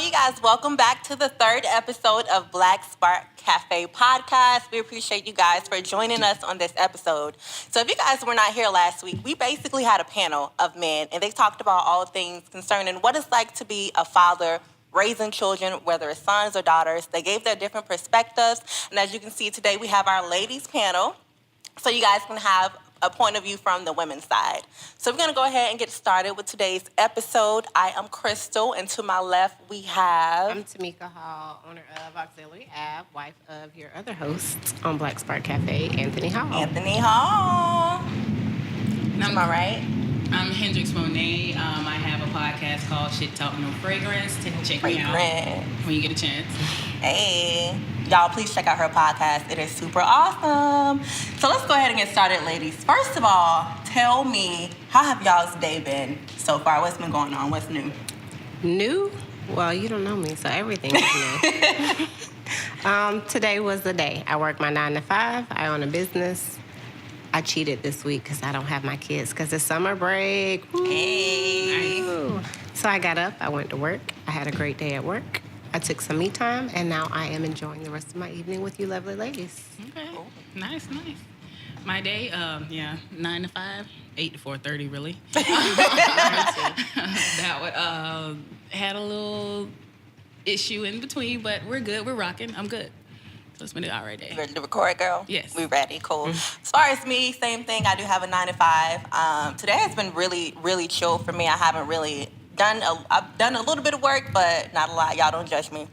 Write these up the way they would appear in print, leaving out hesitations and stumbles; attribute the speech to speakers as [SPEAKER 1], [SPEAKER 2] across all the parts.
[SPEAKER 1] you guys, welcome back to the third episode of Black Spark Cafe Podcast. We appreciate you guys for joining us on this episode. So if you guys were not here last week, we basically had a panel of men, and they talked about all things concerning what it's like to be a father, raising children, whether it's sons or daughters. They gave their different perspectives, and as you can see today, we have our ladies panel, so you guys can have a point of view from the women's side. So we're going to go ahead and get started with today's episode. I am Crystal, and to my left we have...
[SPEAKER 2] I'm Tamika Hall, owner of Auxiliary Ave, wife of your other hosts on Black Spark Cafe, Anthony Hall.
[SPEAKER 1] Anthony Hall. Am I right?
[SPEAKER 3] I'm Hendrix Monet. I have a podcast called Shit Talk No Fragrance. Check me out when you get a chance.
[SPEAKER 1] Hey, y'all, please check out her podcast. It is super awesome. So let's go ahead and get started, ladies. First of all, tell me, how have y'all's day been so far? What's been going on? What's new?
[SPEAKER 2] New? Well, you don't know me, so everything is new. Today was the day. I work my 9 to 5. I own a business. I cheated this week because I don't have my kids because it's summer break.
[SPEAKER 1] Hey.
[SPEAKER 2] So I got up. I went to work. I had a great day at work. I took some me time, and now I am enjoying the rest of my evening with you lovely ladies.
[SPEAKER 3] Okay. Cool. Nice. My day, 9 to 5, 8 to 4:30, really. That had a little issue in between, but we're good. We're rocking. I'm good. So it's been an alright day.
[SPEAKER 1] You ready to record, girl?
[SPEAKER 3] Yes.
[SPEAKER 1] We ready. Cool. As far as me, same thing. I do have a 9 to 5. Today has been really, really chill for me. I haven't really I've done a little bit of work, but not a lot. Y'all don't judge me.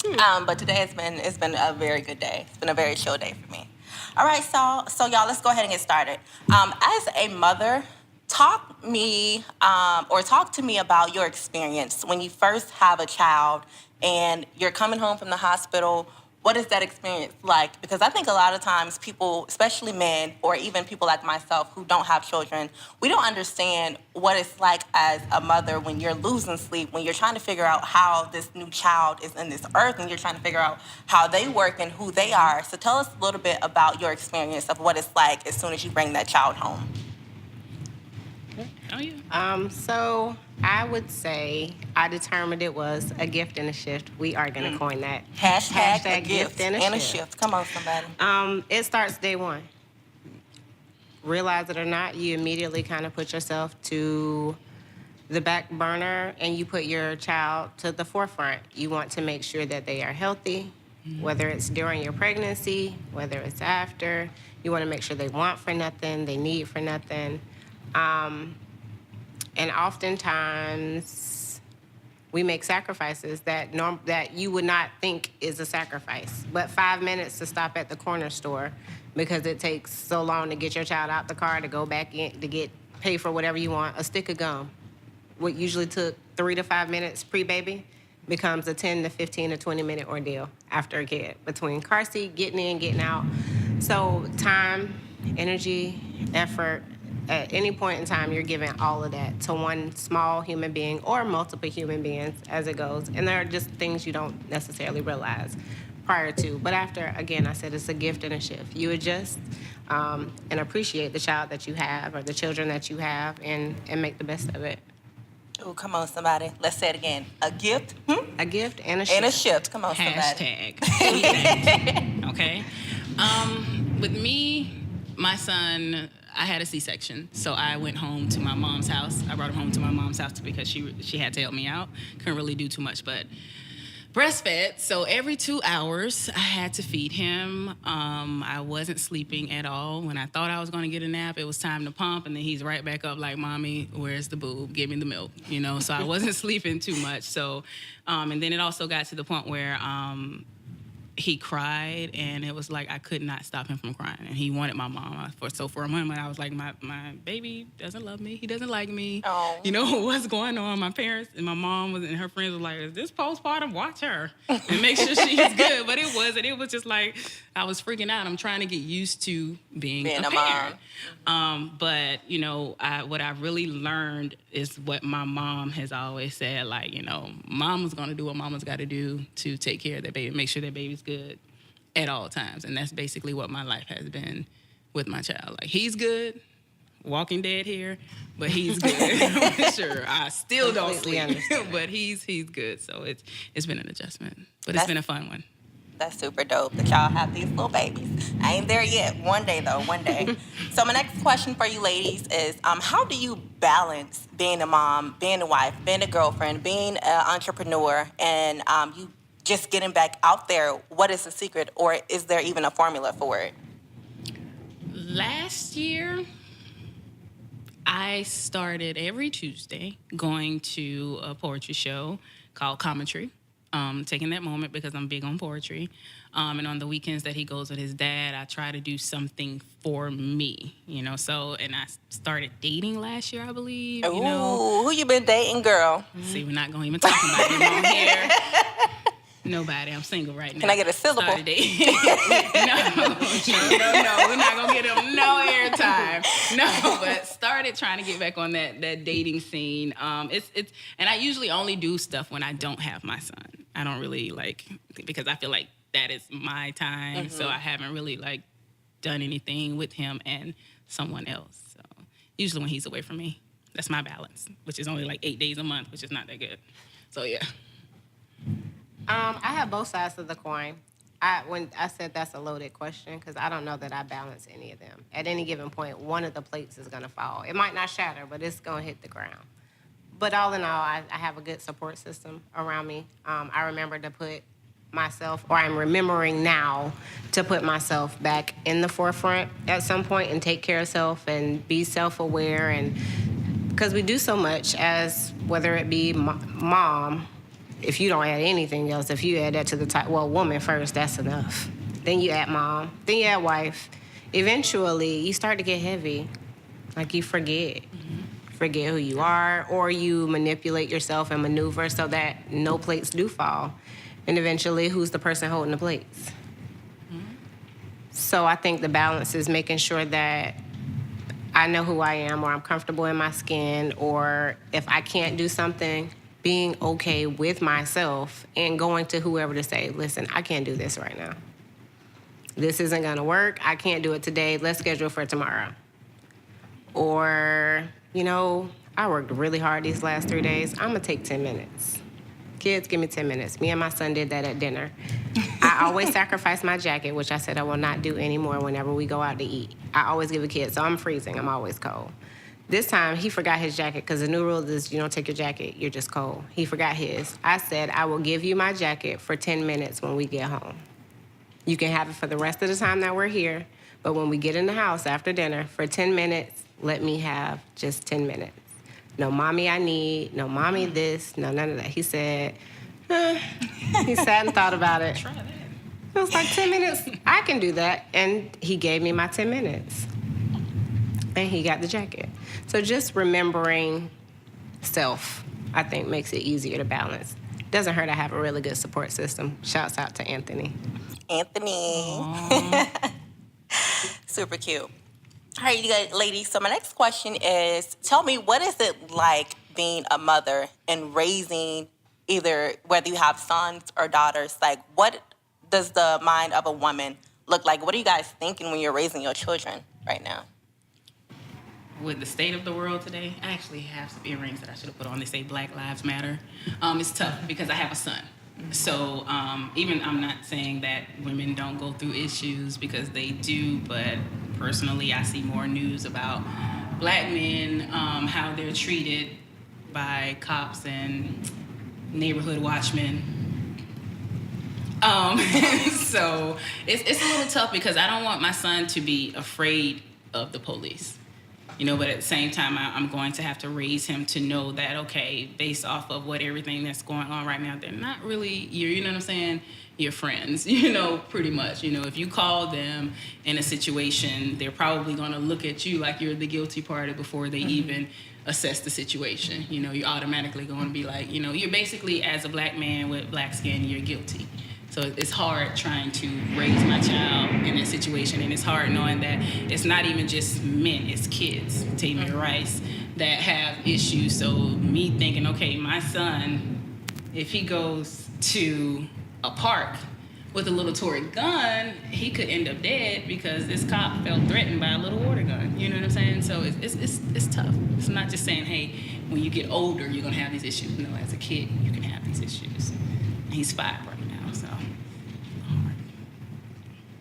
[SPEAKER 1] But today it's been a very good day. It's been a very chill day for me. All right, so y'all, let's go ahead and get started. As a mother, talk to me about your experience when you first have a child and you're coming home from the hospital. What is that experience like? Because I think a lot of times people, especially men, or even people like myself who don't have children, we don't understand what it's like as a mother when you're losing sleep, when you're trying to figure out how this new child is in this earth, and you're trying to figure out how they work and who they are. So tell us a little bit about your experience of what it's like as soon as you bring that child home.
[SPEAKER 3] Oh, yeah.
[SPEAKER 2] So I would say I determined it was a gift and a shift. We are going to coin that.
[SPEAKER 1] Hashtag a gift and a shift. Come on, somebody.
[SPEAKER 2] It starts day one. Realize it or not, you immediately kind of put yourself to the back burner and you put your child to the forefront. You want to make sure that they are healthy, whether it's during your pregnancy, whether it's after. You want to make sure they want for nothing, they need for nothing. And oftentimes we make sacrifices that you would not think is a sacrifice. But 5 minutes to stop at the corner store because it takes so long to get your child out the car, to go back in, to pay for whatever you want. A stick of gum, what usually took 3 to 5 minutes pre-baby, becomes a 10 to 15 to 20-minute ordeal after a kid, between car seat, getting in, getting out. So time, energy, effort, at any point in time, you're giving all of that to one small human being or multiple human beings as it goes. And there are just things you don't necessarily realize prior to. But after, again, I said it's a gift and a shift. You adjust and appreciate the child that you have or the children that you have and make the best of it.
[SPEAKER 1] Oh, come on, somebody. Let's say it again. A gift.
[SPEAKER 2] A gift and a shift.
[SPEAKER 1] And a shift. Come on, somebody.
[SPEAKER 3] Hashtag. Okay. With me, my son, I had a C-section, so I went home to my mom's house. I brought him home to my mom's house because she had to help me out. Couldn't really do too much, but breastfed. So every 2 hours, I had to feed him. I wasn't sleeping at all. When I thought I was going to get a nap, it was time to pump, and then he's right back up like, "Mommy, where's the boob? Give me the milk." So I wasn't sleeping too much. So, and then it also got to the point where he cried, and it was like I could not stop him from crying, and he wanted my mom. So for a moment, I was like, my baby doesn't love me. He doesn't like me.
[SPEAKER 1] Oh.
[SPEAKER 3] What's going on? My parents and my mom and her friends were like, "Is this postpartum? Watch her and make sure she's good." But it wasn't. It was just like I was freaking out. I'm trying to get used to being a parent. But what I really learned is what my mom has always said. Like, mama's gonna do what mama's got to do to take care of that baby, make sure that baby's good at all times. And that's basically what my life has been with my child. Like, he's good, Walking Dead here, but he's good. Sure, I still don't
[SPEAKER 2] Completely
[SPEAKER 3] sleep,
[SPEAKER 2] understand.
[SPEAKER 3] but he's good. So it's been an adjustment, but it's been a fun one.
[SPEAKER 1] That's super dope that y'all have these little babies. I ain't there yet. One day, though. One day. So my next question for you ladies is, how do you balance being a mom, being a wife, being a girlfriend, being an entrepreneur, and you just getting back out there? What is the secret, or is there even a formula for it?
[SPEAKER 3] Last year, I started every Tuesday going to a poetry show called Commentary. Taking that moment because I'm big on poetry. And on the weekends that he goes with his dad, I try to do something for me, So, and I started dating last year, I believe,
[SPEAKER 1] Ooh, who you been dating, girl?
[SPEAKER 3] See, we're not going to even talk about it on here. Nobody. I'm single right now.
[SPEAKER 1] Can I get a syllable?
[SPEAKER 3] Started dating. No. We're not going to get him no airtime. No, but started trying to get back on that dating scene. It's and I usually only do stuff when I don't have my son. I don't really because I feel like that is my time. So I haven't really done anything with him and someone else. So usually when he's away from me, that's my balance, which is only 8 days a month, which is not that good. So yeah.
[SPEAKER 2] I have both sides of the coin. When I said that's a loaded question, because I don't know that I balance any of them. At any given point, one of the plates is going to fall. It might not shatter, but it's going to hit the ground. But all in all, I have a good support system around me. I remember to put myself, or I'm remembering now to put myself back in the forefront at some point and take care of self and be self-aware. And because we do so much as, whether it be mom, if you don't add anything else, if you add that to the top, woman first, that's enough. Then you add mom, then you add wife. Eventually, you start to get heavy. You forget. Forget who you are, or you manipulate yourself and maneuver so that no plates do fall. And eventually, who's the person holding the plates? So I think the balance is making sure that I know who I am, or I'm comfortable in my skin, or if I can't do something, being okay with myself and going to whoever to say, listen, I can't do this right now. This isn't going to work. I can't do it today. Let's schedule for tomorrow. Or, I worked really hard these last 3 days. I'm going to take 10 minutes. Kids, give me 10 minutes. Me and my son did that at dinner. I always sacrifice my jacket, which I said I will not do anymore whenever we go out to eat. I always give a kid, so I'm freezing. I'm always cold. This time, he forgot his jacket, because the new rule is you don't take your jacket, you're just cold. He forgot his. I said, I will give you my jacket for 10 minutes when we get home. You can have it for the rest of the time that we're here, but when we get in the house after dinner, for 10 minutes, let me have just 10 minutes. No mommy I need, no mommy this, no none of that. He said, he sat and thought about it.
[SPEAKER 3] Try that.
[SPEAKER 2] It was 10 minutes. I can do that. And he gave me my 10 minutes. And he got the jacket. So just remembering self, I think, makes it easier to balance. Doesn't hurt to have a really good support system. Shouts out to Anthony.
[SPEAKER 1] Anthony. Super cute. All right, you guys, ladies. So my next question is, tell me, what is it like being a mother and raising either, whether you have sons or daughters? What does the mind of a woman look like? What are you guys thinking when you're raising your children right now?
[SPEAKER 3] With the state of the world today, I actually have some earrings that I should have put on. They say Black Lives Matter. It's tough because I have a son. So even I'm not saying that women don't go through issues, because they do, but personally I see more news about Black men, how they're treated by cops and neighborhood watchmen. So it's a little tough, because I don't want my son to be afraid of the police. But at the same time, I'm going to have to raise him to know that, okay, based off of everything that's going on right now, they're not really, you know what I'm saying, your friends, pretty much. If you call them in a situation, they're probably going to look at you like you're the guilty party before they even assess the situation. You're automatically going to be like, you're basically, as a Black man with Black skin, you're guilty. So it's hard trying to raise my child in this situation, and it's hard knowing that it's not even just men, it's kids, Tamir Rice, that have issues. So me thinking, okay, my son, if he goes to a park with a little toy gun, he could end up dead because this cop felt threatened by a little water gun. You know what I'm saying? So it's tough. It's not just saying, hey, when you get older, you're gonna have these issues. No, as a kid, you can have these issues. And he's 5 right now, so hard.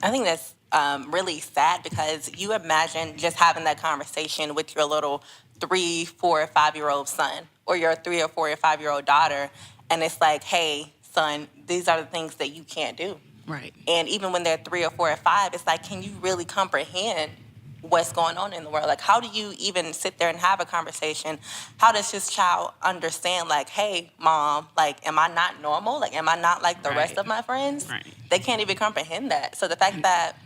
[SPEAKER 1] I think that's really sad because you imagine just having that conversation with your little 3, 4, 5-year-old son or your 3 or 4 or 5-year-old daughter, and it's like, hey, son, these are the things that you can't do.
[SPEAKER 3] Right.
[SPEAKER 1] And even when they're 3 or 4 or 5, it's like, can you really comprehend what's going on in the world? Like, how do you even sit there and have a conversation? How does this child understand, like, hey, mom, like, am I not normal? Like, am I not like the rest of my friends?
[SPEAKER 3] Right.
[SPEAKER 1] They can't even comprehend that. So the fact that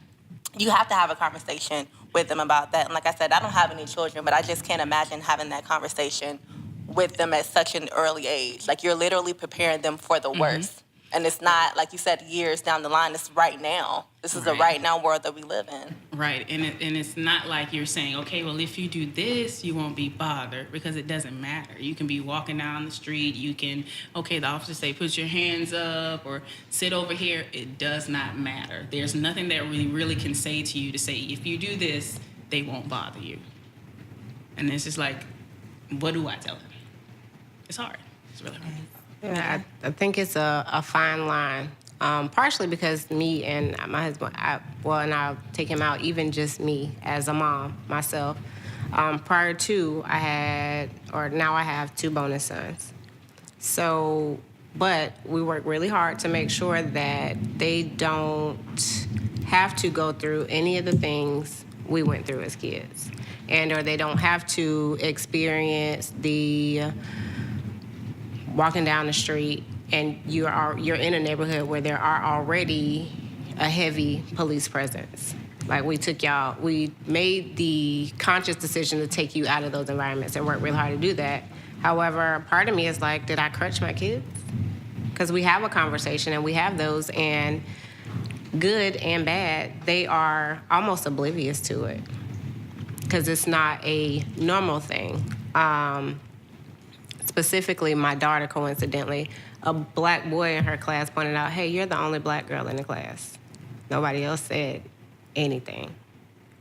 [SPEAKER 1] you have to have a conversation with them about that. And like I said, I don't have any children, but I just can't imagine having that conversation with them at such an early age. Like, you're literally preparing them for the worst. And it's not, like you said, years down the line. It's right now. This is a right now world that we live in.
[SPEAKER 3] Right. And it's not like you're saying, okay, well, if you do this, you won't be bothered, because it doesn't matter. You can be walking down the street. You can, okay, the officer say, put your hands up or sit over here. It does not matter. There's nothing that we really can say to you to say, if you do this, they won't bother you. And it's just like, what do I tell them? It's hard. It's really hard.
[SPEAKER 2] Yeah, I think it's a fine line. Partially because me and my husband, and I'll take him out, even just me as a mom, myself. Prior to, now I have 2 bonus sons. So, but we work really hard to make sure that they don't have to go through any of the things we went through as kids. Or they don't have to experience the walking down the street and you're in a neighborhood where there are already a heavy police presence. Like, we made the conscious decision to take you out of those environments and work really hard to do that. However, part of me is like, did I crutch my kids? Because we have a conversation and we have those, and good and bad, they are almost oblivious to it because it's not a normal thing. Specifically, my daughter, coincidentally, a black boy in her class pointed out, hey, you're the only black girl in the class. Nobody else said anything.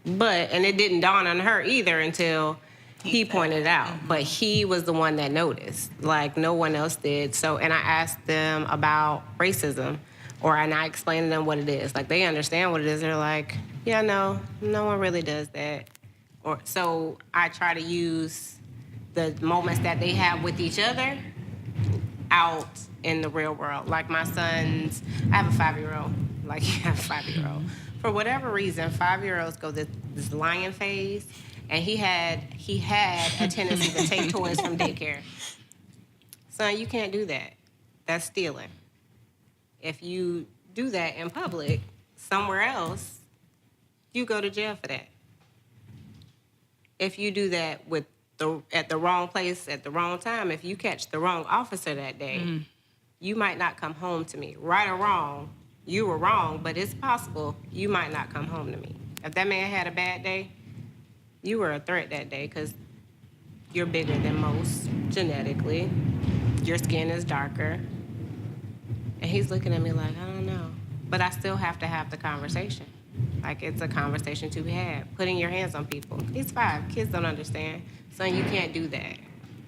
[SPEAKER 2] And it didn't dawn on her either until he pointed it out. But he was the one that noticed, like no one else did. So, and I asked them about racism, and I explained to them what it is. Like, they understand what it is. They're like, yeah, no one really does that. So I try to use the moments that they have with each other out in the real world. Like my sons, I have a 5-year-old. Like, you have a 5-year-old. For whatever reason, 5-year-olds go this lion phase, and he had a tendency to take toys from daycare. Son, you can't do that. That's stealing. If you do that in public, somewhere else, you go to jail for that. If you do that at the wrong place at the wrong time, if you catch the wrong officer that day, you might not come home to me. Right or wrong, you were wrong, but it's possible you might not come home to me. If that man had a bad day, you were a threat that day because you're bigger than most genetically. Your skin is darker. And he's looking at me like, I don't know. But I still have to have the conversation. Like, it's a conversation to be had. Putting your hands on people. He's 5. Kids don't understand. Son, you can't do that.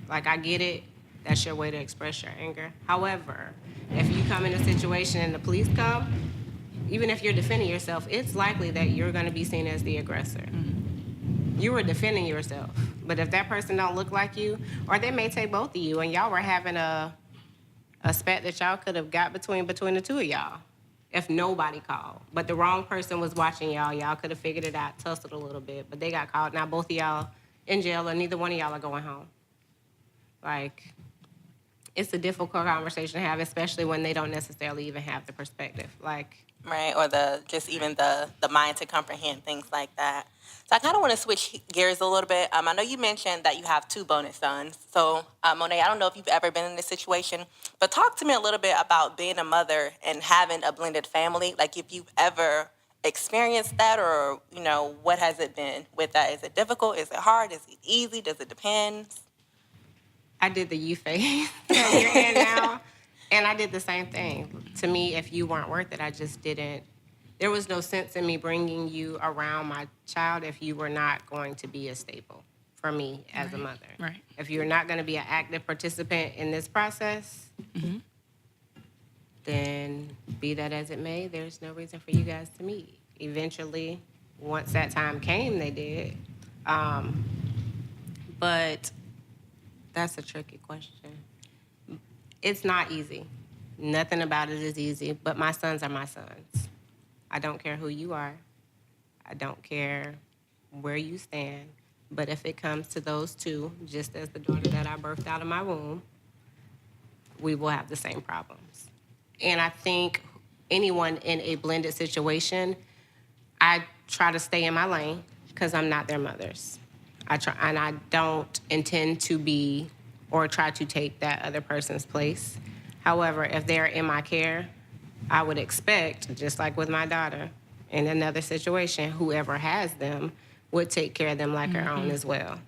[SPEAKER 2] Like, I get it. That's your way to express your anger. However, if you come in a situation and the police come, even if you're defending yourself, it's likely that you're going to be seen as the aggressor. You were defending yourself. But if that person don't look like you, or they may take both of you, and y'all were having a spat that y'all could have got between the 2 of y'all if nobody called. But the wrong person was watching y'all. Y'all could have figured it out, tussled a little bit, but they got called. Now both of y'all in jail, and neither one of y'all are going home. Like, it's a difficult conversation to have, especially when they don't necessarily even have the perspective. Like,
[SPEAKER 1] right, or the mind to comprehend things like that. So I kind of want to switch gears a little bit. I know you mentioned that you have 2 bonus sons. So, Monet, I don't know if you've ever been in this situation, but talk to me a little bit about being a mother and having a blended family. Like, if you've ever experienced that, or, what has it been with that? Is it difficult? Is it hard? Is it easy? Does it depend?
[SPEAKER 2] I did the U phase. You're in now. And I did the same thing. To me, if you weren't worth it, I just didn't. There was no sense in me bringing you around my child if you were not going to be a staple for me as a mother.
[SPEAKER 3] Right.
[SPEAKER 2] If you're not going to be an active participant in this process, then be that as it may, there's no reason for you guys to meet. Eventually, once that time came, they did. But that's a tricky question. It's not easy. Nothing about it is easy, but my sons are my sons. I don't care who you are. I don't care where you stand. But if it comes to those two, just as the daughter that I birthed out of my womb, we will have the same problems. And I think anyone in a blended situation, I try to stay in my lane because I'm not their mothers. And I don't intend to be or try to take that other person's place. However, if they're in my care, I would expect, just like with my daughter, in another situation, whoever has them would take care of them like her own as well.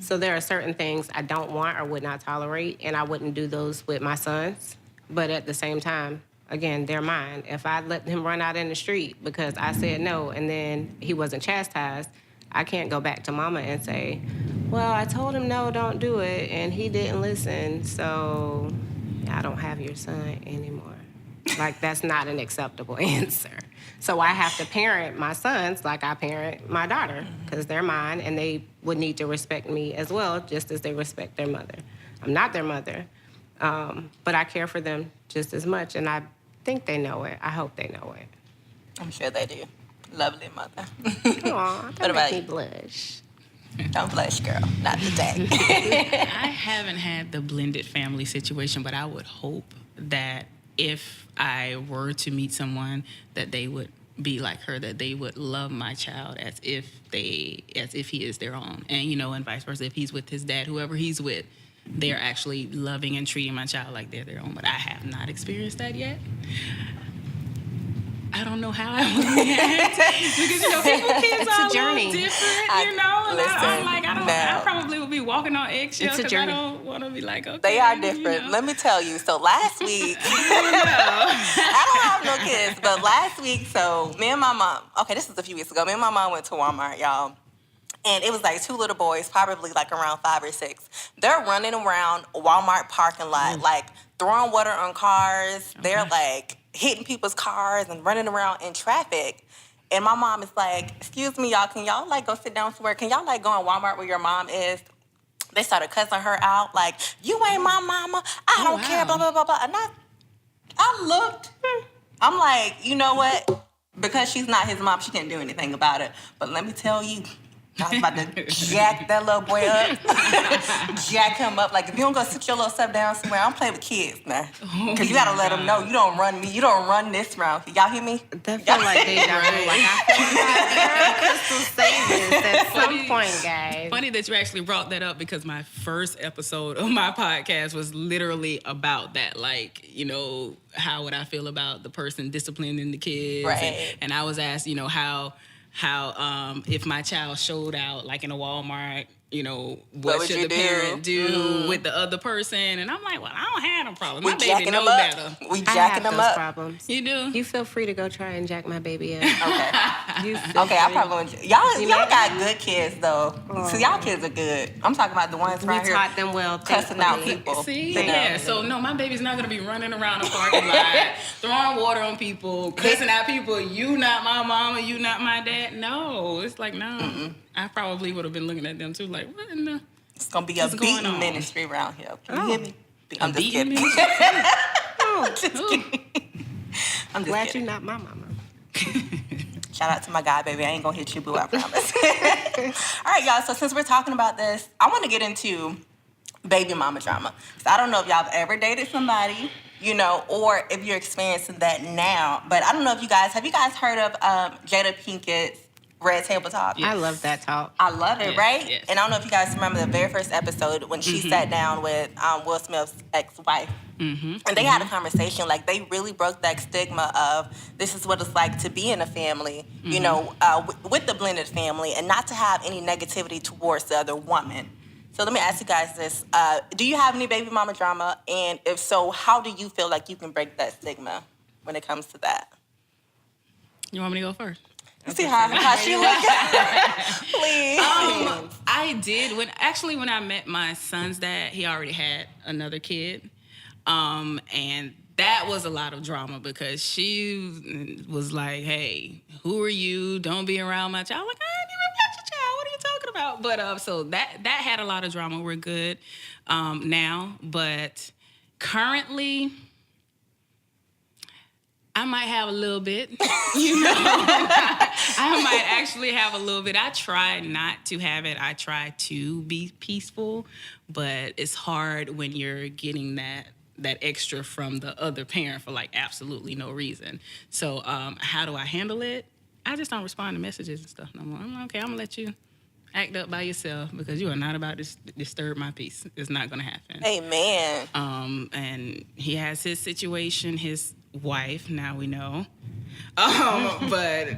[SPEAKER 2] So there are certain things I don't want or would not tolerate, and I wouldn't do those with my sons. But at the same time, again, they're mine. If I let him run out in the street because I said no and then he wasn't chastised, I can't go back to mama and say, well, I told him no, don't do it, and he didn't listen, so I don't have your son anymore. Like, that's not an acceptable answer. So I have to parent my sons like I parent my daughter because they're mine, and they would need to respect me as well, just as they respect their mother. I'm not their mother, but I care for them just as much, and I think they know it. I hope they know it.
[SPEAKER 1] I'm sure they do. Lovely mother.
[SPEAKER 2] Aw, don't
[SPEAKER 1] about
[SPEAKER 2] make me
[SPEAKER 1] you?
[SPEAKER 2] blush.
[SPEAKER 1] Don't blush, girl. Not today.
[SPEAKER 3] I haven't had the blended family situation, but I would hope that if I were to meet someone, that they would be like her, that they would love my child as if he is their own, and vice versa. If he's with his dad, whoever he's with, they're actually loving and treating my child like they're their own. But I have not experienced that yet. I don't know how I would react because people kids are a
[SPEAKER 2] journey.
[SPEAKER 3] little different,
[SPEAKER 1] Listen,
[SPEAKER 3] I'm like,
[SPEAKER 1] now,
[SPEAKER 3] I probably would be walking on eggshells
[SPEAKER 2] It's a
[SPEAKER 3] because I
[SPEAKER 2] journey.
[SPEAKER 3] don't want to be like, okay.
[SPEAKER 1] they are different. Let me tell you. So last week, I don't have no kids, but last week, so me and my mom, okay, this was a few weeks ago, me and my mom went to Walmart, y'all. And it was like two little boys, probably like around 5 or 6. They're running around Walmart parking lot, like throwing water on cars. Okay. They're like hitting people's cars and running around in traffic. And my mom is like, excuse me, y'all, can y'all like go sit down somewhere? Can y'all like go in Walmart where your mom is? They started cussing her out, like, you ain't my mama. I don't care, blah, blah, blah, blah. And I looked. I'm like, you know what? Because she's not his mom, she can't do anything about it. But let me tell you, I was about to jack that little boy up. Jack him up. Like, if you don't go sit your little stuff down somewhere, I don't play with kids now. Because you got to let them know you don't run me. You don't run this round. Y'all hear me?
[SPEAKER 2] That feel like deja vu. Like, I feel like Crystal Savings at some point, guys.
[SPEAKER 3] Funny that you actually brought that up because my first episode of my podcast was literally about that. Like, how would I feel about the person disciplining the kids?
[SPEAKER 1] Right.
[SPEAKER 3] And I was asked, how if my child showed out like in a Walmart, what should the parent do with the other person? And I'm like, well, I don't have no problem. My baby know better.
[SPEAKER 1] We
[SPEAKER 2] I
[SPEAKER 1] jacking
[SPEAKER 2] have
[SPEAKER 1] them
[SPEAKER 2] those
[SPEAKER 1] up.
[SPEAKER 2] problems.
[SPEAKER 3] You do?
[SPEAKER 2] You feel free to go try and jack my baby up.
[SPEAKER 1] Okay.
[SPEAKER 2] You feel
[SPEAKER 1] Okay, I
[SPEAKER 2] free.
[SPEAKER 1] probably won't. Y'all got good kids though. So y'all kids are good. I'm talking about the ones
[SPEAKER 2] We
[SPEAKER 1] right here
[SPEAKER 2] taught them well.
[SPEAKER 1] cussing out
[SPEAKER 2] thankfully.
[SPEAKER 1] people.
[SPEAKER 3] See?
[SPEAKER 1] you know?
[SPEAKER 3] Yeah. So, no, my baby's not going to be running around the parking lot, throwing water on people, cussing out people. You not my mama, you not my dad. No. It's like, no. Mm-mm. I probably would have been looking at them, too, like, what in the...
[SPEAKER 1] It's gonna be a
[SPEAKER 3] What's going
[SPEAKER 1] beating
[SPEAKER 3] on?
[SPEAKER 1] ministry around here. Can you hear me? I'm just
[SPEAKER 3] beating
[SPEAKER 1] kidding.
[SPEAKER 2] Oh,
[SPEAKER 1] Just kidding. I'm just
[SPEAKER 2] glad
[SPEAKER 1] kidding.
[SPEAKER 2] you're not my mama.
[SPEAKER 1] Shout out to my guy, baby. I ain't gonna hit you, boo, I promise. All right, y'all. So since we're talking about this, I want to get into baby mama drama. So I don't know if y'all have ever dated somebody, or if you're experiencing that now. But I don't know if have you guys heard of Jada Pinkett's Red Table Talk?
[SPEAKER 2] I love that talk.
[SPEAKER 1] I love it,
[SPEAKER 3] Yes,
[SPEAKER 1] right?
[SPEAKER 3] yes.
[SPEAKER 1] And I don't know if you guys remember the very first episode when she sat down with Will Smith's ex-wife. And they had a conversation, like they really broke that stigma of this is what it's like to be in a family, with the blended family and not to have any negativity towards the other woman. So let me ask you guys this. Do you have any baby mama drama? And if so, how do you feel like you can break that stigma when it comes to that?
[SPEAKER 3] You want me to go first?
[SPEAKER 1] You see how she looking? Please.
[SPEAKER 3] I did. When I met my son's dad, he already had another kid. And that was a lot of drama because she was like, hey, who are you? Don't be around my child. I'm like, I ain't even met your child. What are you talking about? But so that had a lot of drama. We're good now. But currently, I might have a little bit, I might actually have a little bit. I try not to have it. I try to be peaceful, but it's hard when you're getting that extra from the other parent for like absolutely no reason. So how do I handle it? I just don't respond to messages and stuff no more. I'm like, okay, I'm gonna let you act up by yourself because you are not about to disturb my peace. It's not gonna happen.
[SPEAKER 1] Amen.
[SPEAKER 3] And he has his situation, his wife, now we know. But,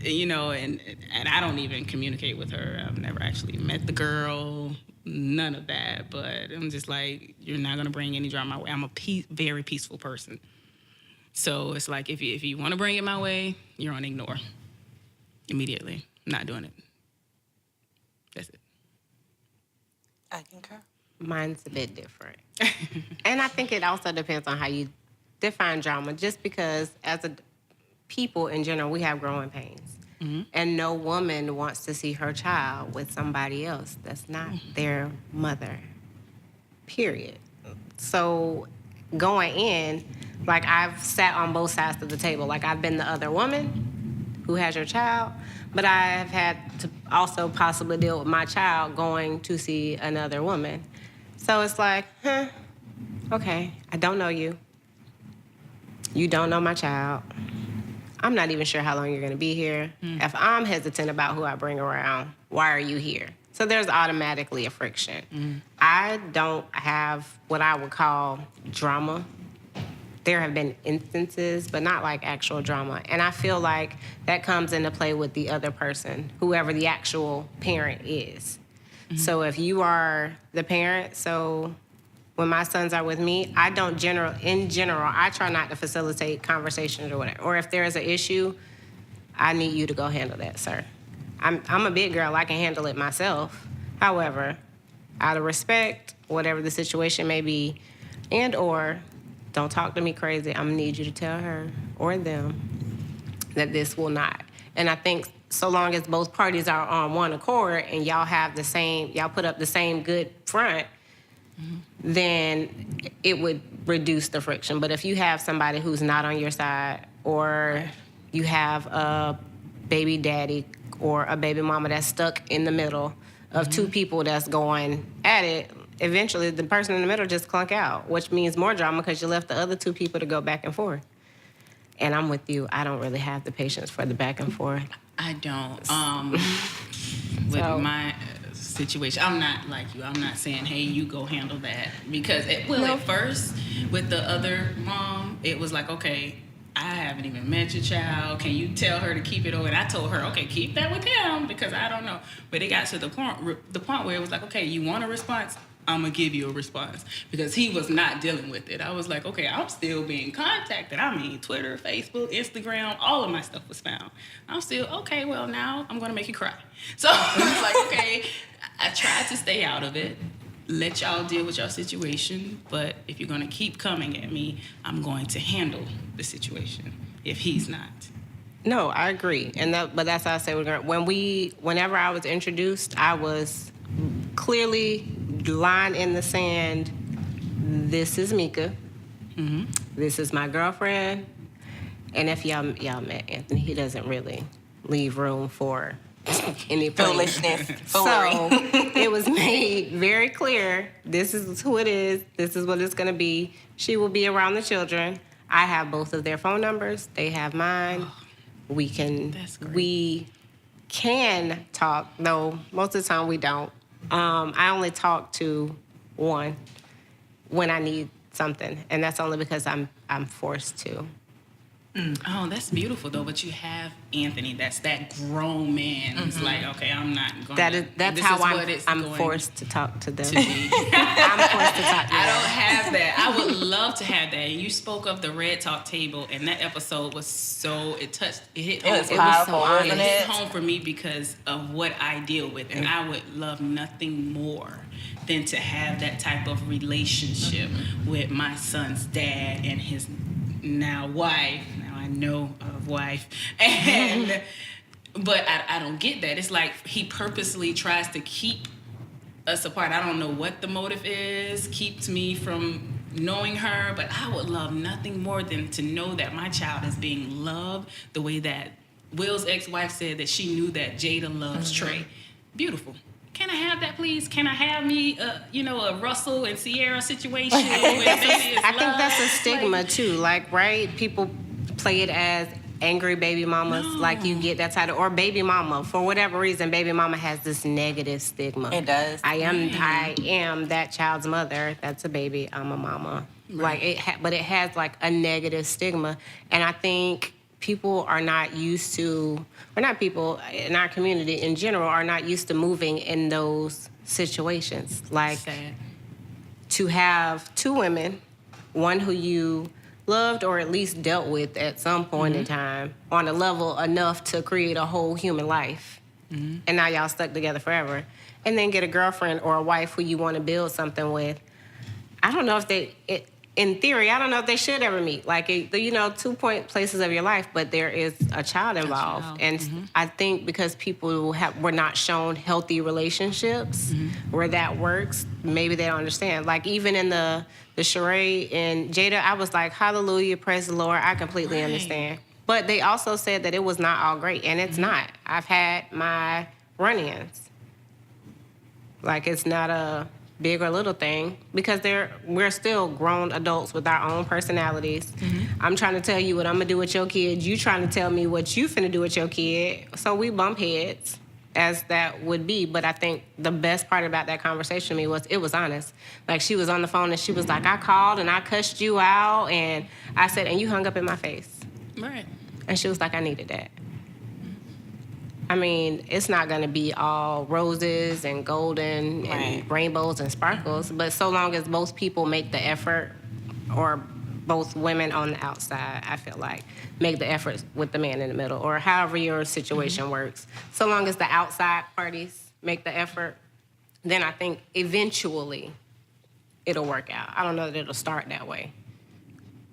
[SPEAKER 3] and I don't even communicate with her. I've never actually met the girl, none of that. But I'm just like, you're not going to bring any drama my way. I'm a very peaceful person. So it's like, if you want to bring it my way, you're on ignore. Immediately. I'm not doing it. That's it.
[SPEAKER 1] I concur.
[SPEAKER 2] Mine's a bit different. And I think it also depends on how you define drama, just because as a people in general, we have growing pains. Mm-hmm. And no woman wants to see her child with somebody else that's not their mother, period. So going in, like I've sat on both sides of the table. Like I've been the other woman who has your child, but I've had to also possibly deal with my child going to see another woman. So it's like, okay, I don't know you. You don't know my child. I'm not even sure how long you're going to be here. If I'm hesitant about who I bring around, why are you here? So there's automatically a friction. I don't have what I would call drama. There have been instances, but not like actual drama. And I feel like that comes into play with the other person, whoever the actual parent is. So if you are the parent, so when my sons are with me, I try not to facilitate conversations or whatever. Or if there is an issue, I need you to go handle that, sir. I'm a big girl. I can handle it myself. However, out of respect, whatever the situation may be, and or don't talk to me crazy, I'm going to need you to tell her or them that this will not. And I think so long as both parties are on one accord and y'all put up the same good front, then it would reduce the friction. But if you have somebody who's not on your side, or you have a baby daddy or a baby mama that's stuck in the middle of two people that's going at it, eventually the person in the middle just clunk out, which means more drama because you left the other two people to go back and forth. And I'm with you. I don't really have the patience for the back and forth.
[SPEAKER 3] I don't. With my situation, I'm not like you. I'm not saying, hey, you go handle that. Because, at first, with the other mom, it was like, okay, I haven't even met your child. Can you tell her to keep it over? And I told her, okay, keep that with him because I don't know. But it got to the point where it was like, okay, you want a response? I'm going to give you a response. Because he was not dealing with it. I was like, okay, I'm still being contacted. I mean, Twitter, Facebook, Instagram, all of my stuff was found. I'm still, okay, well, now I'm going to make you cry. So I was like, okay, I tried to stay out of it. Let y'all deal with your situation. But if you're going to keep coming at me, I'm going to handle the situation if he's not.
[SPEAKER 2] No, I agree. But that's how I say whenever I was introduced, I was clearly line in the sand. This is Mika. Mm-hmm. This is my girlfriend. And if y'all met Anthony, he doesn't really leave room for any
[SPEAKER 1] foolishness.
[SPEAKER 2] So it was made very clear. This is who it is. This is what it's going to be. She will be around the children. I have both of their phone numbers. They have mine. We can talk, though most of the time we don't. I only talk to one when I need something, and that's only because I'm forced to.
[SPEAKER 3] Oh, that's beautiful though. But you have Anthony. That's that grown man. It's like, okay, I'm not going.
[SPEAKER 2] That's how I'm forced to talk to them. I'm forced to talk to them.
[SPEAKER 3] I don't have that. I would love to have that. And you spoke of the Red Talk table, and that episode was so it hit home.
[SPEAKER 1] It was powerful, wasn't
[SPEAKER 3] It
[SPEAKER 1] it?
[SPEAKER 3] hit home for me because of what I deal with, and I would love nothing more than to have that type of relationship with my son's dad and his now wife. Now I know of wife, and but I don't get that. It's like he purposely tries to keep us apart. I don't know what the motive is, keeps me from knowing her, but I would love nothing more than to know that my child is being loved the way that Will's ex-wife said that she knew that Jada loves Trey. Beautiful. Can I have that, please? Can I have me, a Russell and Sierra situation? Where maybe it's
[SPEAKER 2] I think
[SPEAKER 3] love?
[SPEAKER 2] that's a stigma too. Like, right? People play it as angry baby mamas.
[SPEAKER 3] No.
[SPEAKER 2] Like you get that title, or baby mama. For whatever reason, baby mama has this negative stigma.
[SPEAKER 1] It does.
[SPEAKER 2] I am that child's mother. That's a baby. I'm a mama.
[SPEAKER 3] Right.
[SPEAKER 2] Like but it has like a negative stigma, and I think people are not used to, or not people in our community in general are not used to moving in those situations. Like
[SPEAKER 3] Sad.
[SPEAKER 2] to have two women, one who you loved or at least dealt with at some point in time on a level enough to create a whole human life. And now y'all stuck together forever. And then get a girlfriend or a wife who you want to build something with. I don't know if in theory, I don't know if they should ever meet. Like, 2 point places of your life, but there is a child involved. And I think because people were not shown healthy relationships where that works, maybe they don't understand. Like, even in the charade and Jada, I was like, hallelujah, praise the Lord. I completely understand. But they also said that it was not all great, and it's not. I've had my run-ins. Like, it's not a big or little thing, because we're still grown adults with our own personalities. I'm trying to tell you what I'm gonna do with your kid. You trying to tell me what you finna do with your kid. So we bump heads, as that would be. But I think the best part about that conversation to me was it was honest. Like, she was on the phone and she was like, I called and I cussed you out, and I said, and you hung up in my face.
[SPEAKER 3] Right.
[SPEAKER 2] And she was like, I needed that. I mean, it's not going to be all roses and golden and rainbows and sparkles, but so long as both people make the effort, or both women on the outside, I feel like, make the effort with the man in the middle, or however your situation works. So long as the outside parties make the effort, then I think eventually it'll work out. I don't know that it'll start that way.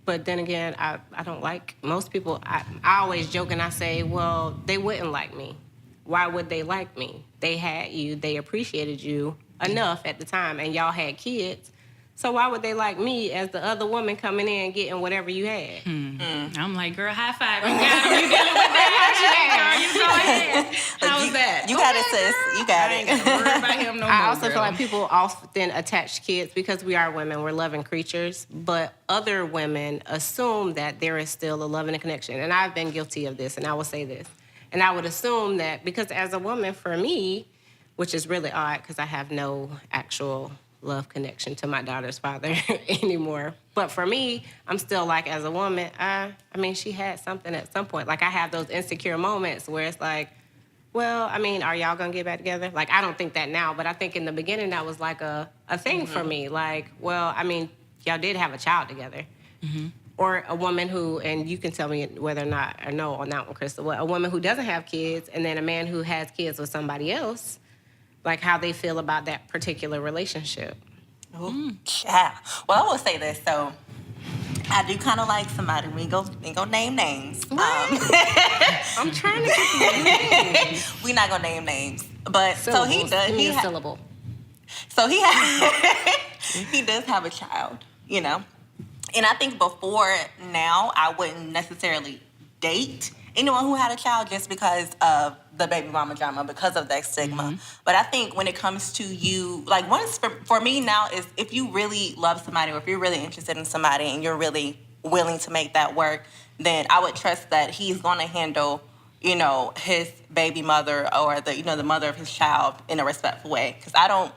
[SPEAKER 2] But then again, I don't like most people. I always joke and I say, well, they wouldn't like me. Why would they like me? They had you. They appreciated you enough at the time, and y'all had kids. So why would they like me as the other woman coming in getting whatever you had?
[SPEAKER 3] I'm like, girl, high five. You got him. You dealing with that? Girl, you go ahead. How was that?
[SPEAKER 1] You got it, sis. You got
[SPEAKER 3] I ain't
[SPEAKER 1] it.
[SPEAKER 3] got to worry about him no more.
[SPEAKER 2] I also
[SPEAKER 3] girl.
[SPEAKER 2] feel like people often attach kids, because we are women, we're loving creatures, but other women assume that there is still a love and a connection. And I've been guilty of this, and I will say this. And I would assume that, because as a woman, for me, which is really odd because I have no actual love connection to my daughter's father anymore. But for me, I'm still like, as a woman, I mean, she had something at some point. Like, I have those insecure moments where it's like, well, I mean, are y'all gonna get back together? Like, I don't think that now, but I think in the beginning that was like a thing for me. Like, well, I mean, y'all did have a child together. Or a woman who, and you can tell me whether or not, or no on that one, Crystal, a woman who doesn't have kids, and then a man who has kids with somebody else, like how they feel about that particular relationship.
[SPEAKER 1] Yeah. Well, I will say this. So, I do kind of like somebody. We ain't go name names.
[SPEAKER 2] I'm trying to get you.
[SPEAKER 1] We not gonna name names, but
[SPEAKER 2] Syllables.
[SPEAKER 1] so he does.
[SPEAKER 2] Give me a syllable.
[SPEAKER 1] So he he does have a child, you know. And I think before now, I wouldn't necessarily date anyone who had a child just because of the baby mama drama, because of that stigma. But I think when it comes to you, like, once for me now is, if you really love somebody, or if you're really interested in somebody and you're really willing to make that work, then I would trust that he's going to handle, you know, his baby mother, or the, you know, the mother of his child in a respectful way. Because I don't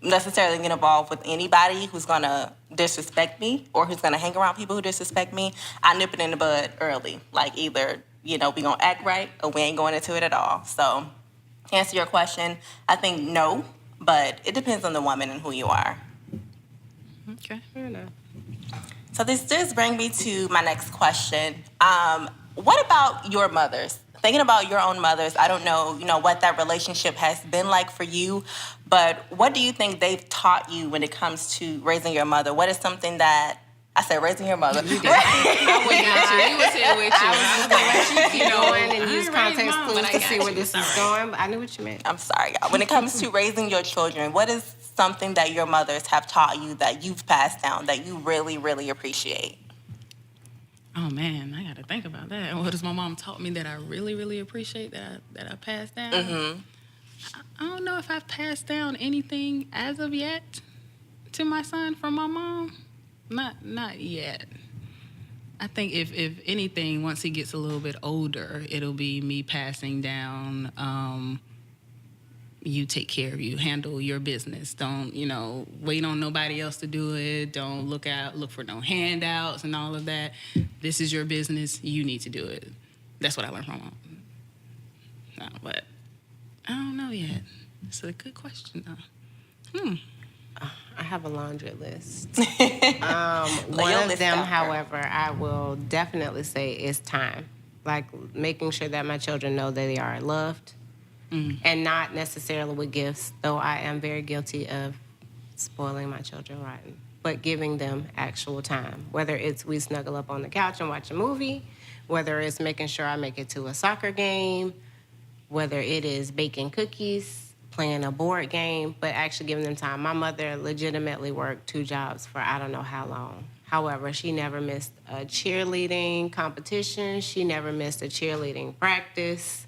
[SPEAKER 1] necessarily get involved with anybody who's going to disrespect me or who's going to hang around people who disrespect me. I nip it in the bud early. Like either, we going to act right or we ain't going into it at all. So to answer your question, I think no, but it depends on the woman and who you are.
[SPEAKER 3] Okay.
[SPEAKER 2] Fair enough.
[SPEAKER 1] So this does bring me to my next question. What about your mothers? Thinking about your own mothers, I don't know, what that relationship has been like for you, but what do you think they've taught you when it comes to raising your mother? What is something that I said raising your mother?
[SPEAKER 3] You did. I wouldn't got you. He was here with you. I was
[SPEAKER 2] Gonna let you keep going and use
[SPEAKER 3] I ain't
[SPEAKER 2] context
[SPEAKER 3] raised mom,
[SPEAKER 2] clues
[SPEAKER 3] but I
[SPEAKER 2] to
[SPEAKER 3] got
[SPEAKER 2] see
[SPEAKER 3] you.
[SPEAKER 2] where this is going. But I knew what you meant.
[SPEAKER 1] I'm sorry, y'all. When it comes to raising your children, what is something that your mothers have taught you that you've passed down that you really, really appreciate?
[SPEAKER 3] Oh man, I got to think about that. What has my mom taught me that I really, really appreciate that I passed down?
[SPEAKER 1] Mm-hmm.
[SPEAKER 3] I don't know if I've passed down anything as of yet to my son from my mom. Not yet. I think if anything, once he gets a little bit older, it'll be me passing down. You take care of you, handle your business. Don't, wait on nobody else to do it. Don't look for no handouts and all of that. This is your business. You need to do it. That's what I learned from my mom. No, but I don't know yet. It's a good question, though.
[SPEAKER 2] I have a laundry list.
[SPEAKER 1] Your
[SPEAKER 2] One of
[SPEAKER 1] list
[SPEAKER 2] them,
[SPEAKER 1] out there.
[SPEAKER 2] however, I will definitely say is time. Like making sure that my children know that they are loved. And not necessarily with gifts, though I am very guilty of spoiling my children rotten, but giving them actual time. Whether it's we snuggle up on the couch and watch a movie, whether it's making sure I make it to a soccer game, whether it is baking cookies, playing a board game, but actually giving them time. My mother legitimately worked 2 jobs for I don't know how long. However, she never missed a cheerleading competition. She never missed a cheerleading practice.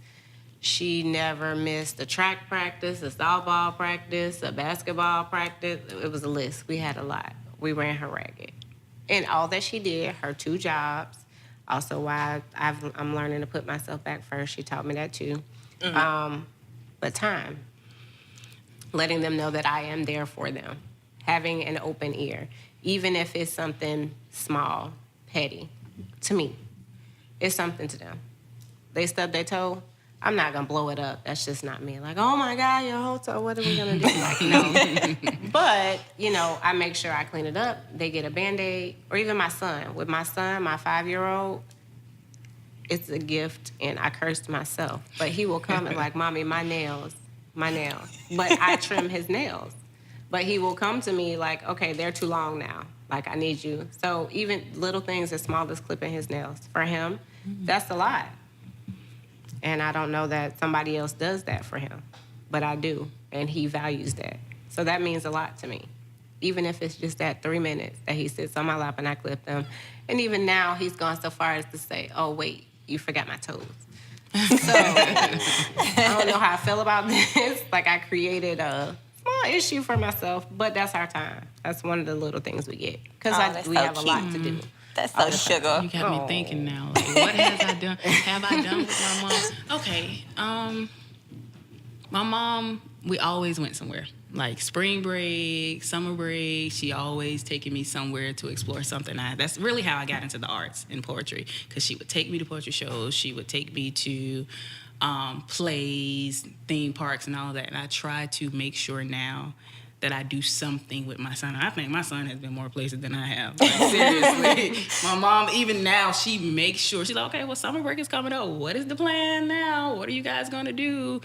[SPEAKER 2] She never missed a track practice, a softball practice, a basketball practice. It was a list. We had a lot. We ran her ragged. And all that she did, her 2 jobs, also why I'm learning to put myself back first. She taught me that too. But time. Letting them know that I am there for them. Having an open ear. Even if it's something small, petty. To me, it's something to them. They stub their toe. I'm not going to blow it up. That's just not me. Like, oh, my God, your whole toe, what are we going to do? Like, no. But, I make sure I clean it up. They get a Band-Aid. Or even my son. With my son, my 5-year-old, it's a gift, and I cursed myself. But he will come and like, Mommy, my nails. But I trim his nails. But he will come to me like, okay, they're too long now. Like, I need you. So even little things as small as clipping his nails, for him, that's a lot. And I don't know that somebody else does that for him. But I do, and he values that. So that means a lot to me. Even if it's just that 3 minutes that he sits on my lap and I clip them. And even now, he's gone so far as to say, oh, wait, you forgot my toes. So I don't know how I feel about this. Like, I created a small issue for myself, but that's our time. That's one of the little things we get. Because we have a lot to do.
[SPEAKER 1] That's so sugar.
[SPEAKER 3] You got me thinking now. Like, what have I done with my mom? Okay. My mom, we always went somewhere. Like spring break, summer break, she always taking me somewhere to explore something. That's really how I got into the arts and poetry, because she would take me to poetry shows. She would take me to plays, theme parks, and all that. And I try to make sure now that I do something with my son. I think my son has been more places than I have. Like, seriously. My mom, even now, she makes sure. She's like, okay, well, summer break is coming up. What is the plan now? What are you guys going to do?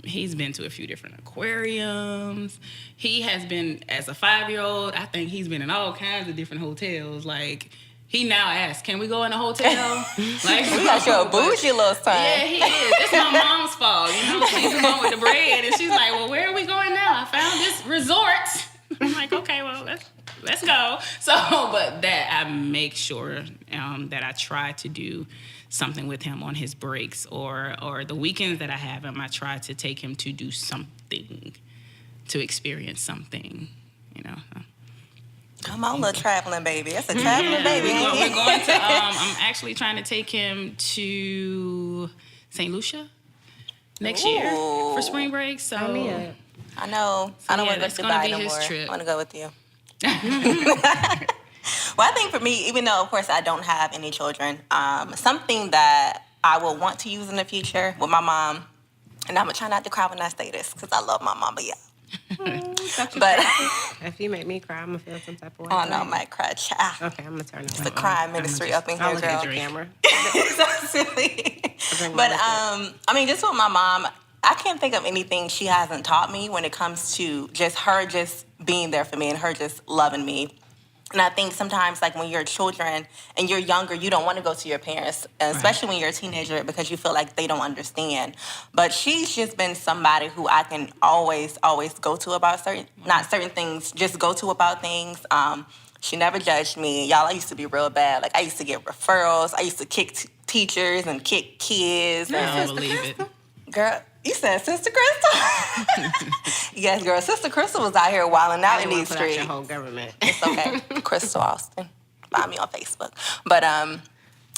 [SPEAKER 3] He's been to a few different aquariums. He has been, as a 5-year-old, I think he's been in all kinds of different hotels. Like, he now asks, can we go in a hotel? Like,
[SPEAKER 1] You got your bougie little son.
[SPEAKER 3] yeah, he is. It's my mom's fault. She's the one with the bread, and she's like, well, where are we going now? I found this resort. I'm like, okay, well, let's go. So, but that I make sure that I try to do something with him on his breaks or the weekends that I have him. I try to take him to do something, to experience something,
[SPEAKER 1] Come on, little traveling baby. That's a traveling baby.
[SPEAKER 3] We're going to, I'm actually trying to take him to St. Lucia next year for spring break. So,
[SPEAKER 2] Sign me up.
[SPEAKER 1] I know.
[SPEAKER 3] So
[SPEAKER 1] I don't
[SPEAKER 3] yeah,
[SPEAKER 1] want to go
[SPEAKER 3] that's
[SPEAKER 1] to
[SPEAKER 3] gonna
[SPEAKER 1] Dubai
[SPEAKER 3] be
[SPEAKER 1] no
[SPEAKER 3] his
[SPEAKER 1] more.
[SPEAKER 3] trip.
[SPEAKER 1] I want to go with you. Well, I think for me, even though, of course, I don't have any children, something that I will want to use in the future with my mom, and I'm going to try not to cry when I say this because I love my mama, yeah. But
[SPEAKER 2] If you make me cry, I'm gonna feel some type of way.
[SPEAKER 1] oh no, I might cry. Child.
[SPEAKER 2] Okay, I'm gonna turn
[SPEAKER 1] It's
[SPEAKER 2] it
[SPEAKER 1] the
[SPEAKER 2] off.
[SPEAKER 1] crime ministry up in
[SPEAKER 2] I'll
[SPEAKER 1] here,
[SPEAKER 2] look at
[SPEAKER 1] girl.
[SPEAKER 2] the camera.
[SPEAKER 1] It's so silly.
[SPEAKER 2] drink
[SPEAKER 1] But
[SPEAKER 2] my
[SPEAKER 1] I mean, just with my mom, I can't think of anything she hasn't taught me when it comes to just her just being there for me and her just loving me. And I think sometimes, like when you're children and you're younger, you don't want to go to your parents, especially when you're a teenager, because you feel like they don't understand. But she's just been somebody who I can always go to about not certain things, just go to about things. She never judged me. Y'all, I used to be real bad. Like, I used to get referrals. I used to kick teachers and kick kids.
[SPEAKER 3] I don't believe it.
[SPEAKER 1] Girl, you said Sister Crystal? Yes, girl. Sister Crystal was out here wilding out in these
[SPEAKER 2] put out your
[SPEAKER 1] streets.
[SPEAKER 2] whole government.
[SPEAKER 1] It's okay. Crystal Austin. Find me on Facebook. But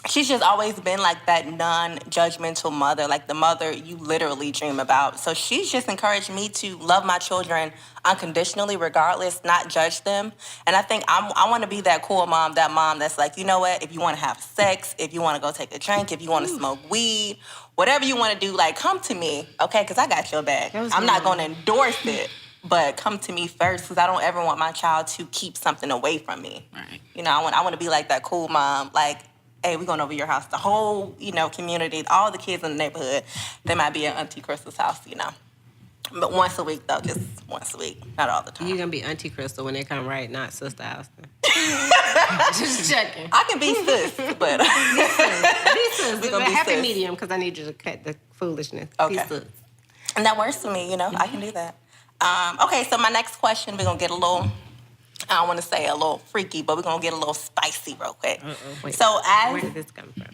[SPEAKER 1] she's just always been like that non-judgmental mother, like the mother you literally dream about. So she's just encouraged me to love my children unconditionally, regardless, not judge them. And I think I want to be that cool mom that's like, you know what? If you want to have sex, if you want to go take a drink, if you want to smoke weed, whatever you want to do, like, come to me, okay? Because I got your back. I'm not going to endorse it, but come to me first, because I don't ever want my child to keep something away from me.
[SPEAKER 3] Right.
[SPEAKER 1] You know, I want to be like that cool mom, like, hey, we're going over your house. The whole, community, all the kids in the neighborhood, they might be at Auntie Crystal's house, But once a week, though, just once a week, not all the time.
[SPEAKER 2] You're gonna be Auntie Crystal when they come, right? Not Sister Austin. Just checking.
[SPEAKER 1] I can be sis, but
[SPEAKER 2] Be sis.
[SPEAKER 1] We gonna be
[SPEAKER 2] Happy
[SPEAKER 1] sis.
[SPEAKER 2] medium, because I need you to cut the foolishness.
[SPEAKER 1] Okay.
[SPEAKER 2] Be sis.
[SPEAKER 1] and that works for me, I can do that. Okay, so my next question, we're going to get a little, I don't want to say a little freaky, but we're going to get a little spicy real quick.
[SPEAKER 2] Wait,
[SPEAKER 1] So
[SPEAKER 2] where did this come from?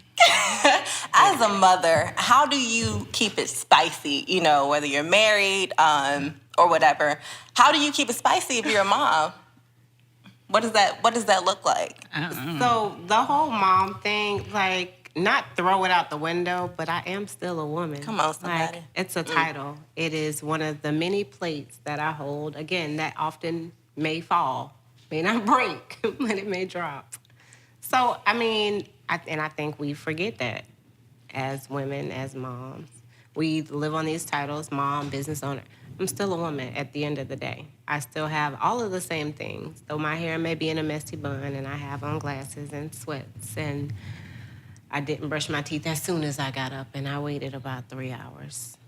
[SPEAKER 1] as a mother, how do you keep it spicy, whether you're married or whatever? How do you keep it spicy if you're a mom? What does that look like?
[SPEAKER 2] So the whole mom thing, like, not throw it out the window, but I am still a woman.
[SPEAKER 1] Come on, somebody.
[SPEAKER 2] Like, it's a title. It is one of the many plates that I hold. Again, that often may fall, may not break, but it may drop. So, I mean, I think we forget that as women, as moms. We live on these titles, mom, business owner. I'm still a woman at the end of the day. I still have all of the same things, though my hair may be in a messy bun and I have on glasses and sweats, and I didn't brush my teeth as soon as I got up, and I waited about 3 hours.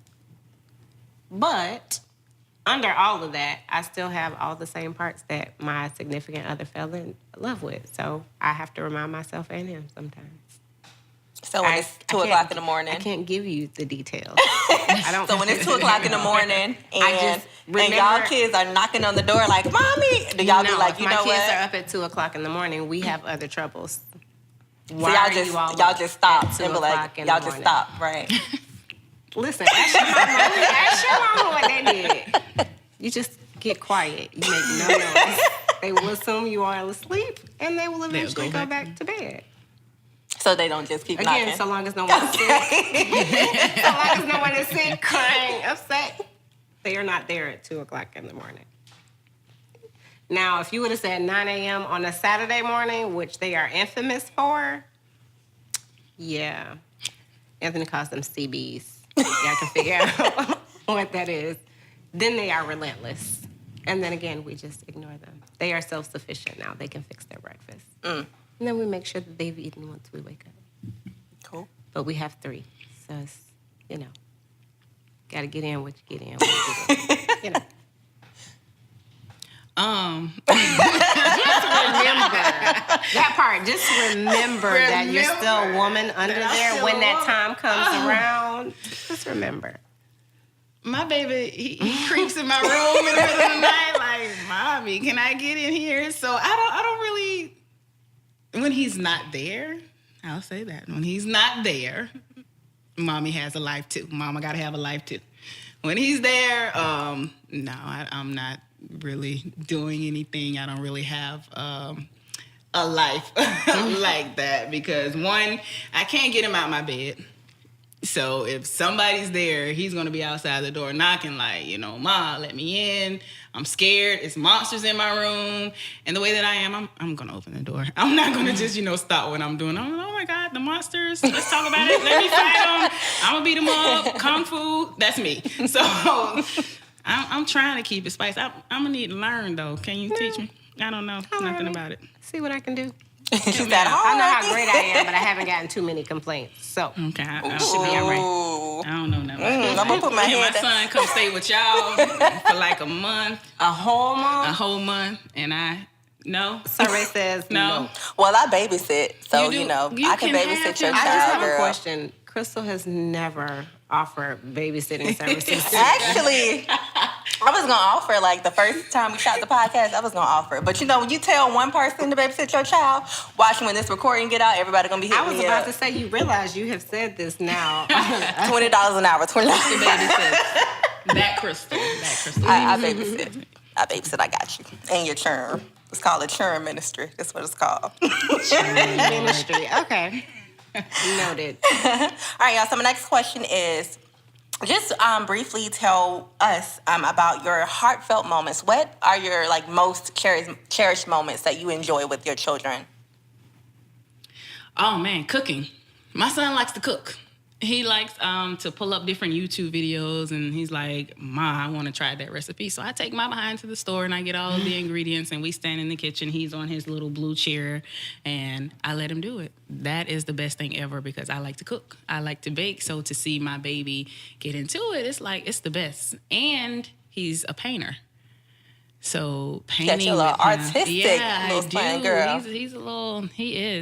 [SPEAKER 2] But under all of that, I still have all the same parts that my significant other fell in love with. So I have to remind myself and him sometimes.
[SPEAKER 1] So when it's 2 o'clock in the morning.
[SPEAKER 2] I can't give you the details. I don't.
[SPEAKER 1] So when it's 2 o'clock in the morning and
[SPEAKER 2] remember-
[SPEAKER 1] y'all kids are knocking on the door like, Mommy, do y'all be like,
[SPEAKER 2] if
[SPEAKER 1] you
[SPEAKER 2] my
[SPEAKER 1] know
[SPEAKER 2] kids
[SPEAKER 1] what?
[SPEAKER 2] are up at 2 o'clock in the morning, we have other troubles.
[SPEAKER 1] So
[SPEAKER 2] Why
[SPEAKER 1] y'all
[SPEAKER 2] are
[SPEAKER 1] just
[SPEAKER 2] you all
[SPEAKER 1] y'all
[SPEAKER 2] up
[SPEAKER 1] just stop
[SPEAKER 2] at 2
[SPEAKER 1] and be like,
[SPEAKER 2] o'clock in the
[SPEAKER 1] y'all just
[SPEAKER 2] morning?
[SPEAKER 1] stop, right?
[SPEAKER 2] Listen, ask your mama what they did. You just get quiet. You make no noise. They will assume you are asleep, and they will eventually go back to bed.
[SPEAKER 1] So they don't just keep
[SPEAKER 2] Again,
[SPEAKER 1] knocking.
[SPEAKER 2] so long as no one is sick. So long as no one is sick, crying, upset, they are not there at 2 o'clock in the morning. Now, if you would have said 9 a.m. on a Saturday morning, which they are infamous for, yeah. Anthony calls them CBs. Y'all can figure out what that is. Then they are relentless. And then again, we just ignore them. They are self-sufficient now. They can fix their breakfast. And then we make sure that they've eaten once we wake up.
[SPEAKER 1] Cool.
[SPEAKER 2] But we have 3. So it's, got to get in what you get in. What you get in. Just remember that part. Just remember that you're still a woman under there when that time comes around. Just remember.
[SPEAKER 3] My baby, he creeps in my room in the middle of the night like, Mommy, can I get in here? So I don't really, when he's not there, I'll say that. When he's not there, Mommy has a life too. Mama got to have a life too. When he's there, no, I'm not really doing anything. I don't really have a life like that because, one, I can't get him out my bed. So if somebody's there, he's gonna be outside the door knocking, like, Ma, let me in. I'm scared. It's monsters in my room. And the way that I am, I'm gonna open the door. I'm not gonna just, stop what I'm doing. I'm like, oh my God, the monsters. Let's talk about it. Let me fight them. I'm gonna beat them up. Kung Fu. That's me. So I'm trying to keep it spicy. I'm gonna need to learn though. Can you teach me? I don't know nothing about it.
[SPEAKER 2] See what I can do.
[SPEAKER 1] She's that hard.
[SPEAKER 2] I know how great I am, but I haven't gotten too many complaints. So
[SPEAKER 3] Okay, I
[SPEAKER 2] should be all right.
[SPEAKER 3] I don't know nothing.
[SPEAKER 1] I'm gonna put my
[SPEAKER 3] My
[SPEAKER 1] hand.
[SPEAKER 3] son come stay with y'all for like a month,
[SPEAKER 2] A whole month?
[SPEAKER 3] and no.
[SPEAKER 2] Survey says no.
[SPEAKER 1] Well, I babysit, so
[SPEAKER 3] You do-
[SPEAKER 1] I
[SPEAKER 3] you
[SPEAKER 1] can
[SPEAKER 3] can
[SPEAKER 1] babysit
[SPEAKER 3] have
[SPEAKER 1] your
[SPEAKER 3] him.
[SPEAKER 2] I just
[SPEAKER 1] child,
[SPEAKER 2] have a
[SPEAKER 1] girl.
[SPEAKER 2] question. Crystal has never offered babysitting services.
[SPEAKER 1] Actually, I was gonna offer like the first time we shot the podcast. I was gonna offer, but when you tell one person to babysit your child, watch when this recording get out, everybody gonna be hitting
[SPEAKER 2] I was
[SPEAKER 1] me
[SPEAKER 2] about
[SPEAKER 1] up.
[SPEAKER 2] to say, you realize you have said this now.
[SPEAKER 1] $20 an hour, $20.
[SPEAKER 3] That crystal.
[SPEAKER 1] I babysit. I got you. And your churn. It's called a churn ministry. That's what it's called.
[SPEAKER 2] Ministry. Okay. Noted.
[SPEAKER 1] All right, y'all. So my next question is, just briefly tell us about your heartfelt moments. What are your most cherished moments that you enjoy with your children?
[SPEAKER 3] Oh man, cooking. My son likes to cook. He likes to pull up different YouTube videos, and he's like, Ma, I want to try that recipe. So I take my behind to the store, and I get all of the ingredients, and we stand in the kitchen. He's on his little blue chair, and I let him do it. That is the best thing ever because I like to cook. I like to bake. So to see my baby get into it, it's the best. And he's a painter. So painting
[SPEAKER 1] Got your little
[SPEAKER 3] with him,
[SPEAKER 1] artistic little fun girl.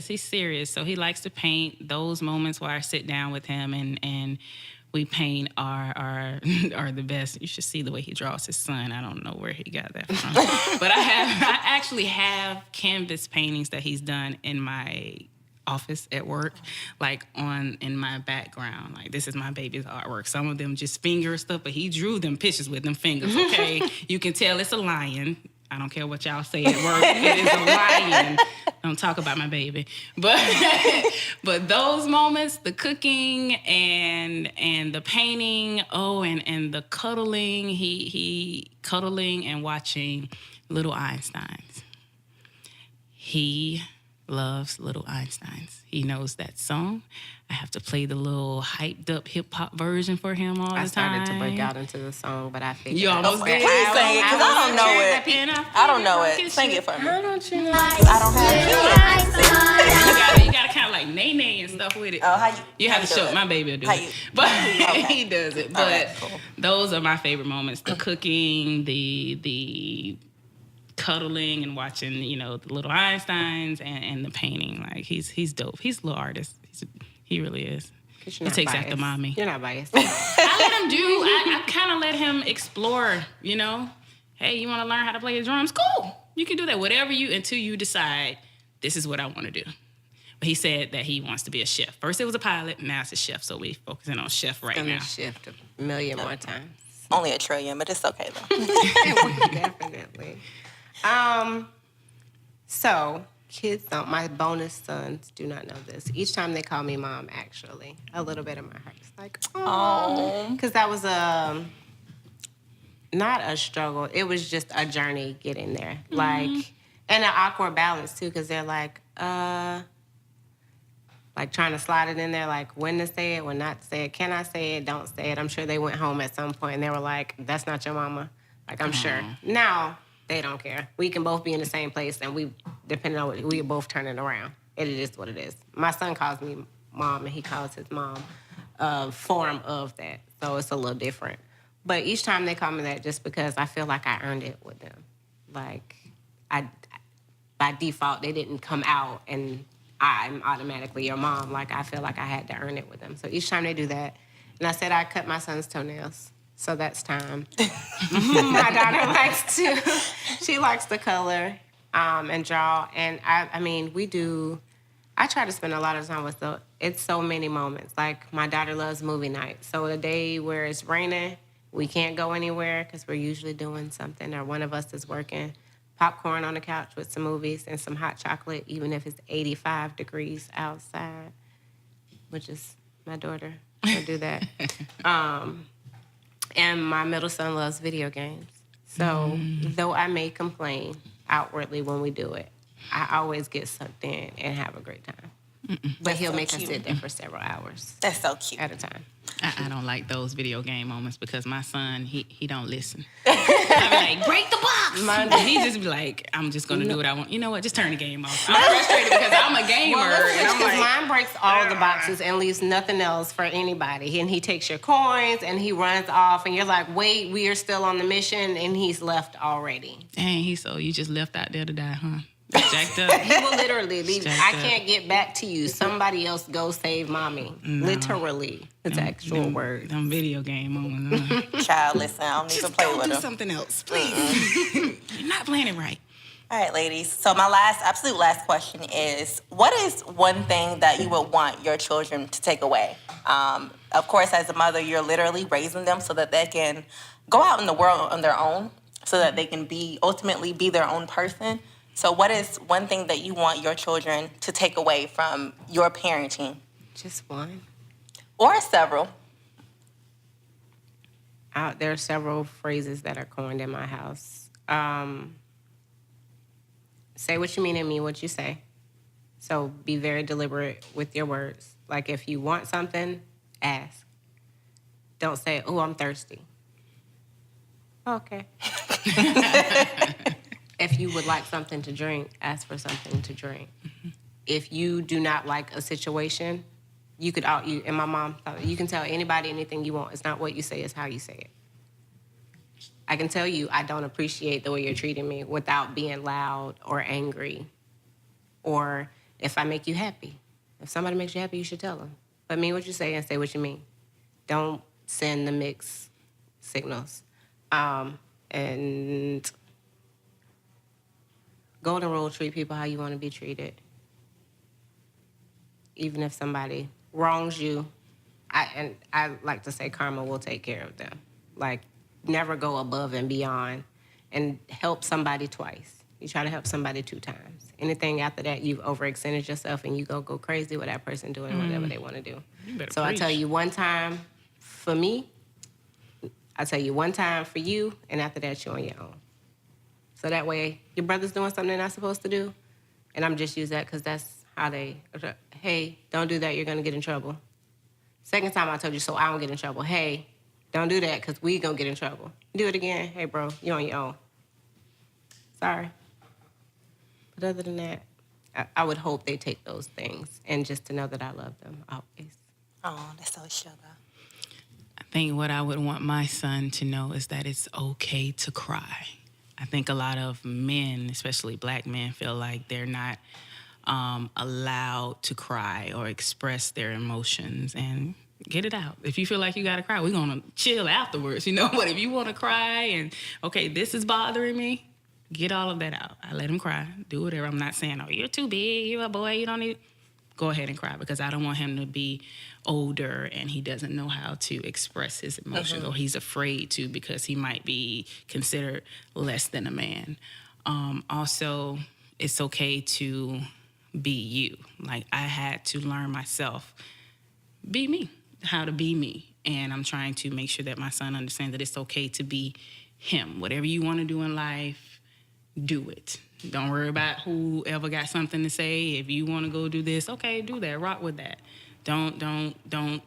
[SPEAKER 3] He's serious. So he likes to paint. Those moments where I sit down with him and we paint are the best. You should see the way he draws his son. I don't know where he got that from. But I actually have canvas paintings that he's done in my office at work, in my background. This is my baby's artwork. Some of them just finger stuff, but he drew them pictures with them fingers, okay? You can tell it's a lion. I don't care what y'all say at work. It is a lion. Don't talk about my baby. But those moments, the cooking and the painting, and the cuddling, he cuddling and watching Little Einsteins. He loves Little Einsteins. He knows that song. I have to play the little hyped up hip hop version for him all the time.
[SPEAKER 2] I started to break out into the song, but I figured
[SPEAKER 3] You almost did.
[SPEAKER 1] Please sing it, because I don't know it. I don't know it. Sing it for me.
[SPEAKER 2] How don't you know?
[SPEAKER 1] I don't have kids.
[SPEAKER 3] You gotta kind of like nay and stuff with it.
[SPEAKER 1] Oh, how
[SPEAKER 3] You have to
[SPEAKER 1] do
[SPEAKER 3] show
[SPEAKER 1] it?
[SPEAKER 3] my baby will do
[SPEAKER 1] How
[SPEAKER 3] it.
[SPEAKER 1] you-
[SPEAKER 3] But
[SPEAKER 1] Okay.
[SPEAKER 3] he does it. But
[SPEAKER 1] All right, cool.
[SPEAKER 3] those are my favorite moments. The cooking, the cuddling and watching, the little Einsteins and the painting. He's dope. He's a little artist. He really is. He takes after mommy.
[SPEAKER 2] You're not biased.
[SPEAKER 3] I let him do. I kind of let him explore. Hey, you want to learn how to play the drums? Cool. You can do that. Until you decide this is what I want to do. But he said that he wants to be a chef. First it was a pilot, now it's a chef. So we focusing on chef right
[SPEAKER 2] Gonna
[SPEAKER 3] now.
[SPEAKER 2] shift a million more times.
[SPEAKER 1] Only a trillion, but it's okay though.
[SPEAKER 2] Definitely. So kids don't. My bonus sons do not know this. Each time they call me mom, actually, a little bit of my heart is like, oh, because that was not a struggle. It was just a journey getting there, and an awkward balance too, because they're like trying to slide it in there, when to say it, when not to say it, can I say it, don't say it. I'm sure they went home at some point and they were like, that's not your mama. I'm sure. Now, they don't care. We can both be in the same place and depending on we both turn it around. It is what it is. My son calls me mom and he calls his mom a form of that. So it's a little different. But each time they call me that, just because I feel like I earned it with them. By default, they didn't come out and I'm automatically your mom. I feel like I had to earn it with them. So each time they do that, and I said I cut my son's toenails. So that's time. My daughter she likes to color and draw. And I try to spend a lot of time with it's so many moments. My daughter loves movie night. So a day where it's raining, we can't go anywhere because we're usually doing something or one of us is working. Popcorn on the couch with some movies and some hot chocolate, even if it's 85 degrees outside, which is my daughter. She'll do that. And my middle son loves video games. So though I may complain outwardly when we do it, I always get sucked in and have a great time. But he'll make us sit there for several hours.
[SPEAKER 1] That's so cute.
[SPEAKER 2] At a time.
[SPEAKER 3] I don't like those video game moments because my son, he don't listen. I be like, break the box. He just be like, I'm just going to do what I want. You know what? Just turn the game off. I'm frustrated because I'm a gamer. And I'm
[SPEAKER 2] Because
[SPEAKER 3] like,
[SPEAKER 2] mine breaks all the boxes and leaves nothing else for anybody. And he takes your coins and he runs off. And you're like, wait, we are still on the mission. And he's left already.
[SPEAKER 3] dang, you just left out there to die, huh? Jacked up.
[SPEAKER 2] He will literally leave. I can't get back to you. Somebody else go save mommy. No. Literally. It's actual word.
[SPEAKER 3] Them video game moments. Huh?
[SPEAKER 1] Child, listen, I don't even play with
[SPEAKER 3] do
[SPEAKER 1] them.
[SPEAKER 3] something else, please. You're not playing it right.
[SPEAKER 1] All right, ladies. So my absolute last question is, what is one thing that you would want your children to take away? Of course, as a mother, you're literally raising them so that they can go out in the world on their own, so that they can ultimately be their own person. So what is one thing that you want your children to take away from your parenting?
[SPEAKER 2] Just one.
[SPEAKER 1] Or several.
[SPEAKER 2] There are several phrases that are coined in my house. Say what you mean and mean what you say. So be very deliberate with your words. Like if you want something, ask. Don't say, oh, I'm thirsty. Okay. If you would like something to drink, ask for something to drink. Mm-hmm. If you do not like a situation, you could and my mom thought, you can tell anybody anything you want. It's not what you say, it's how you say it. I can tell you I don't appreciate the way you're treating me without being loud or angry. Or if I make you happy. If somebody makes you happy, you should tell them. But mean what you say and say what you mean. Don't send the mixed signals. And golden rule, treat people how you want to be treated. Even if somebody wrongs you, I like to say karma will take care of them. Like, never go above and beyond and help somebody twice. You try to help somebody 2 times. Anything after that, you've overextended yourself and you go crazy with that person doing whatever they want to do. So I tell you one time for me, I tell you one time for you, and after that, you're on your own. So that way, your brother's doing something they're not supposed to do, and I'm just use that because that's how hey, don't do that, you're going to get in trouble. Second time I told you so I don't get in trouble. Hey, don't do that because we going to get in trouble. Do it again. Hey, bro, you're on your own. Sorry. But other than that, I would hope they take those things and just to know that I love them always.
[SPEAKER 1] Oh, that's so sugar.
[SPEAKER 3] I think what I would want my son to know is that it's okay to cry. I think a lot of men, especially black men, feel like they're not allowed to cry or express their emotions and get it out. If you feel like you got to cry, we're going to chill afterwards, you know? But if you want to cry and, okay, this is bothering me, get all of that out. I let him cry. Do whatever. I'm not saying, oh, you're too big, you're a boy, you don't need... Go ahead and cry because I don't want him to be older and he doesn't know how to express his emotions or he's afraid to because he might be considered less than a man. Also, it's okay to be you. Like, I had to learn myself, be me, how to be me. And I'm trying to make sure that my son understands that it's okay to be him. Whatever you want to do in life, do it. Don't worry about whoever got something to say. If you want to go do this, okay, do that. Rock with that. Don't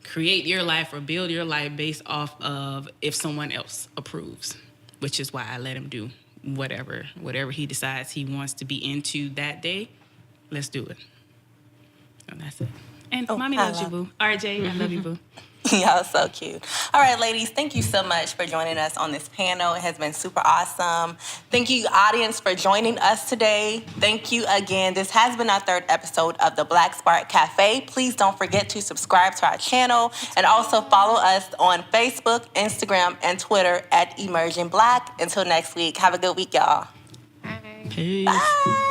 [SPEAKER 3] create your life or build your life based off of if someone else approves, which is why I let him do whatever he decides he wants to be into that day. Let's do it. So that's it. And mommy loves you, boo. RJ, I love you, boo.
[SPEAKER 1] Y'all so cute. All right, ladies, thank you so much for joining us on this panel. It has been super awesome. Thank you, audience, for joining us today. Thank you again. This has been our 3rd episode of the Black Spark Cafe. Please don't forget to subscribe to our channel and also follow us on Facebook, Instagram, and Twitter at Emerging Black. Until next week, have a good week, y'all.
[SPEAKER 2] Bye.
[SPEAKER 3] Peace.
[SPEAKER 1] Bye.